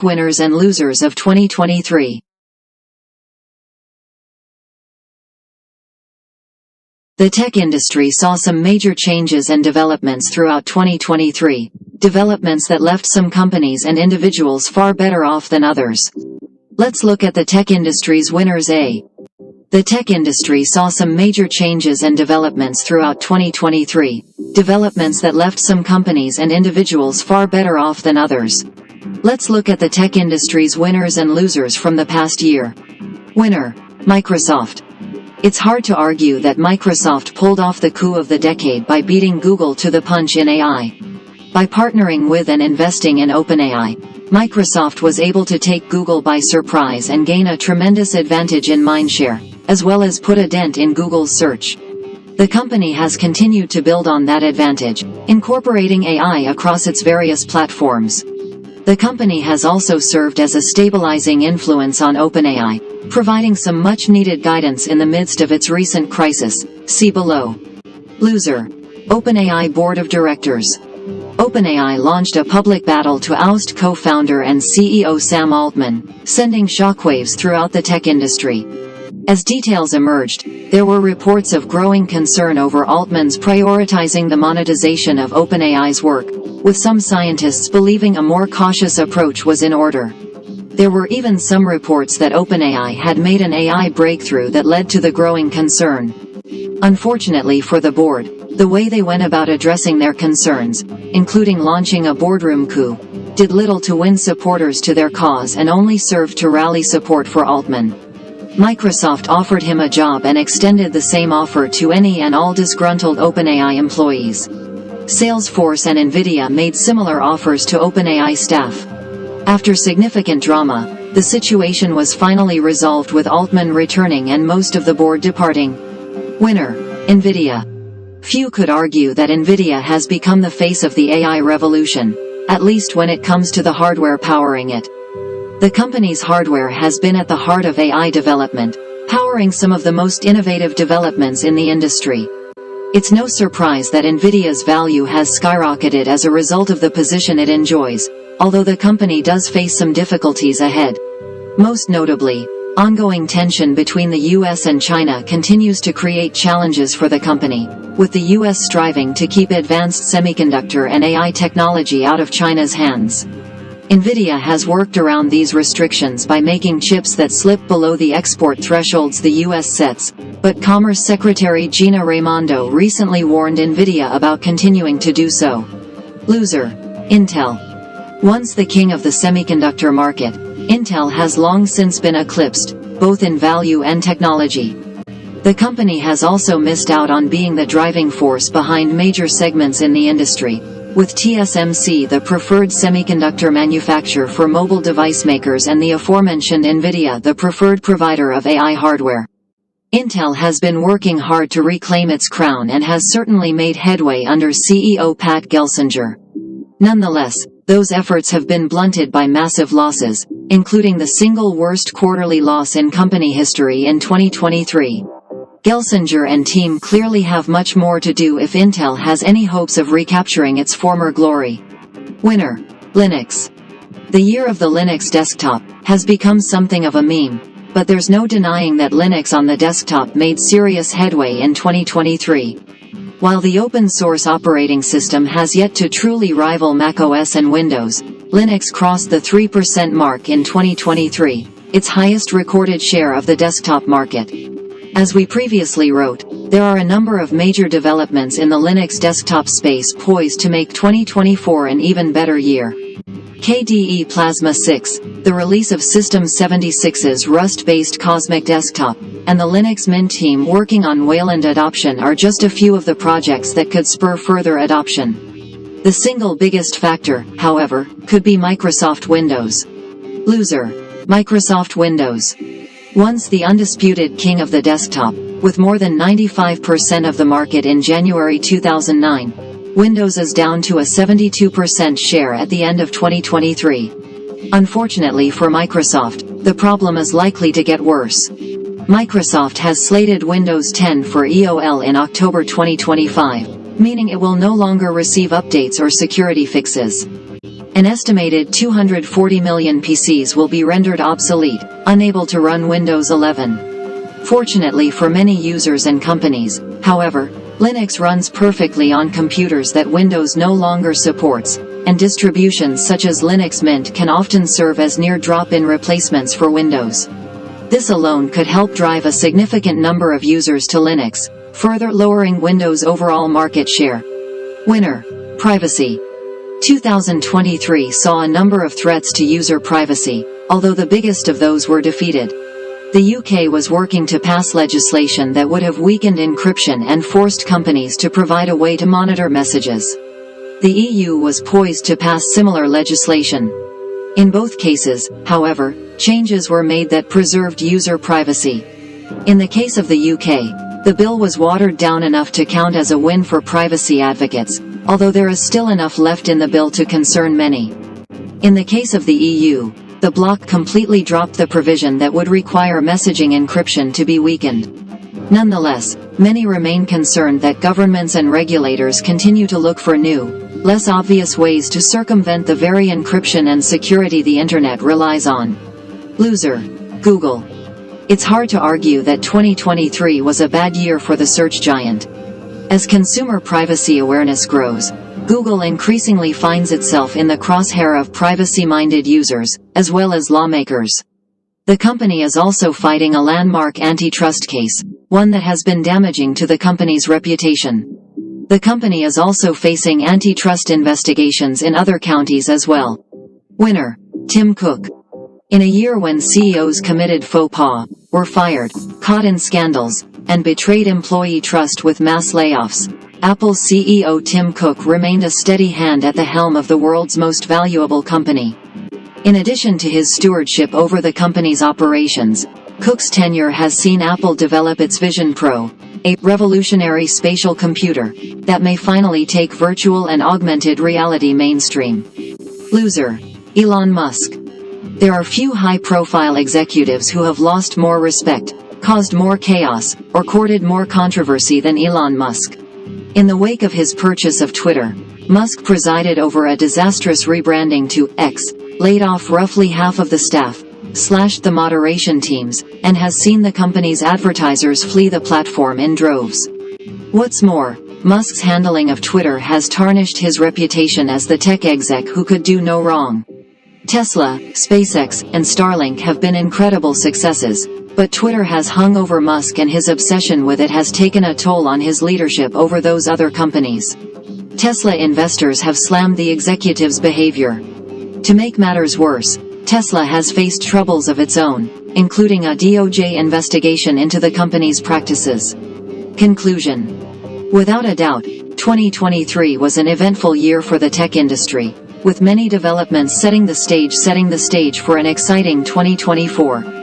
Winners and losers of 2023. The tech industry saw some major changes and developments throughout 2023, developments that left some companies and individuals far better off than others. Let's look at the tech industry's winners. The tech industry saw some major changes and developments throughout 2023, developments that left some companies and individuals far better off than others. Let's look at the tech industry's winners and losers from the past year. Winner: Microsoft. It's hard to argue that Microsoft pulled off the coup of the decade by beating Google to the punch in AI. By partnering with and investing in OpenAI, Microsoft was able to take Google by surprise and gain a tremendous advantage in mindshare, as well as put a dent in Google's search. The company has continued to build on that advantage, incorporating AI across its various platforms. The company has also served as a stabilizing influence on OpenAI, providing some much-needed guidance in the midst of its recent crisis. See below. Loser: OpenAI Board of Directors. OpenAI launched a public battle to oust co-founder and CEO Sam Altman, sending shockwaves throughout the tech industry. As details emerged, there were reports of growing concern over Altman's prioritizing the monetization of OpenAI's work, with some scientists believing a more cautious approach was in order. There were even some reports that OpenAI had made an AI breakthrough that led to the growing concern. Unfortunately for the board, the way they went about addressing their concerns, including launching a boardroom coup, did little to win supporters to their cause and only served to rally support for Altman. Microsoft offered him a job and extended the same offer to any and all disgruntled OpenAI employees. Salesforce and Nvidia made similar offers to OpenAI staff. After significant drama, the situation was finally resolved with Altman returning and most of the board departing. Winner: Nvidia. Few could argue that Nvidia has become the face of the AI revolution, at least when it comes to the hardware powering it. The company's hardware has been at the heart of AI development, powering some of the most innovative developments in the industry. It's no surprise that Nvidia's value has skyrocketed as a result of the position it enjoys, although the company does face some difficulties ahead. Most notably, ongoing tension between the US and China continues to create challenges for the company, with the US striving to keep advanced semiconductor and AI technology out of China's hands. Nvidia has worked around these restrictions by making chips that slip below the export thresholds the US sets, but Commerce Secretary Gina Raimondo recently warned Nvidia about continuing to do so. Loser: Intel. Once the king of the semiconductor market, Intel has long since been eclipsed, both in value and technology. The company has also missed out on being the driving force behind major segments in the industry, with TSMC the preferred semiconductor manufacturer for mobile device makers and the aforementioned Nvidia the preferred provider of AI hardware. Intel has been working hard to reclaim its crown and has certainly made headway under CEO Pat Gelsinger. Nonetheless, those efforts have been blunted by massive losses, including the single worst quarterly loss in company history in 2023. Gelsinger and team clearly have much more to do if Intel has any hopes of recapturing its former glory. Winner: Linux. The year of the Linux desktop has become something of a meme, but there's no denying that Linux on the desktop made serious headway in 2023. While the open-source operating system has yet to truly rival macOS and Windows, Linux crossed the 3% mark in 2023, its highest recorded share of the desktop market. As we previously wrote, there are a number of major developments in the Linux desktop space poised to make 2024 an even better year. KDE Plasma 6, the release of System 76's Rust-based Cosmic Desktop, and the Linux Mint team working on Wayland adoption are just a few of the projects that could spur further adoption. The single biggest factor, however, could be Microsoft Windows. Loser: Microsoft Windows. Once the undisputed king of the desktop, with more than 95% of the market in January 2009, Windows is down to a 72% share at the end of 2023. Unfortunately for Microsoft, the problem is likely to get worse. Microsoft has slated Windows 10 for EOL in October 2025, meaning it will no longer receive updates or security fixes. An estimated 240 million PCs will be rendered obsolete, unable to run Windows 11. Fortunately for many users and companies, however, Linux runs perfectly on computers that Windows no longer supports, and distributions such as Linux Mint can often serve as near drop-in replacements for Windows. This alone could help drive a significant number of users to Linux, further lowering Windows' overall market share. Winner: privacy. 2023 saw a number of threats to user privacy, although the biggest of those were defeated. The UK was working to pass legislation that would have weakened encryption and forced companies to provide a way to monitor messages. The EU was poised to pass similar legislation. In both cases, however, changes were made that preserved user privacy. In the case of the UK, the bill was watered down enough to count as a win for privacy advocates, although there is still enough left in the bill to concern many. In the case of the EU, the bloc completely dropped the provision that would require messaging encryption to be weakened. Nonetheless, many remain concerned that governments and regulators continue to look for new, less obvious ways to circumvent the very encryption and security the Internet relies on. Loser: Google. It's hard to argue that 2023 was a bad year for the search giant. As consumer privacy awareness grows, Google increasingly finds itself in the crosshair of privacy-minded users, as well as lawmakers. The company is also fighting a landmark antitrust case, one that has been damaging to the company's reputation. The company is also facing antitrust investigations in other counties as well. Winner: Tim Cook. In a year when CEOs committed faux pas, were fired, caught in scandals, and betrayed employee trust with mass layoffs, Apple's CEO Tim Cook remained a steady hand at the helm of the world's most valuable company. In addition to his stewardship over the company's operations, Cook's tenure has seen Apple develop its Vision Pro, a revolutionary spatial computer that may finally take virtual and augmented reality mainstream. Loser: Elon Musk. There are few high-profile executives who have lost more respect, caused more chaos, or courted more controversy than Elon Musk. In the wake of his purchase of Twitter, Musk presided over a disastrous rebranding to X, laid off roughly half of the staff, slashed the moderation teams, and has seen the company's advertisers flee the platform in droves. What's more, Musk's handling of Twitter has tarnished his reputation as the tech exec who could do no wrong. Tesla, SpaceX, and Starlink have been incredible successes, but Twitter has hung over Musk, and his obsession with it has taken a toll on his leadership over those other companies. Tesla investors have slammed the executive's behavior. To make matters worse, Tesla has faced troubles of its own, including a DOJ investigation into the company's practices. Conclusion: without a doubt, 2023 was an eventful year for the tech industry, with many developments setting the stage for an exciting 2024.